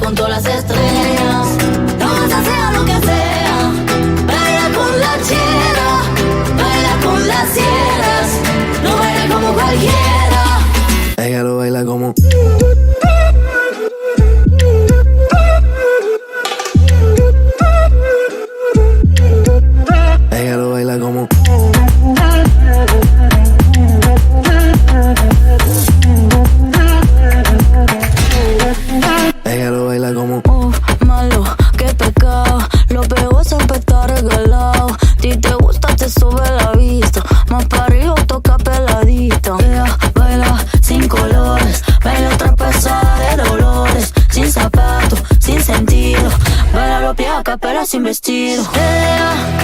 con todas las estrellas. Danza sea lo que sea, baila con la chera, baila con las fieras, no baila como cualquiera. Ella lo baila como... Ella lo baila como... Ella lo baila como... Malo, qué pecado, lo peor siempre está regalado. Si te gusta te sube la vista, más para arriba toca peladita. Ella baila sin colores, baila otra pesada de dolores. Sin zapatos, sin sentido, baila los pies a capela sin vestido. Ella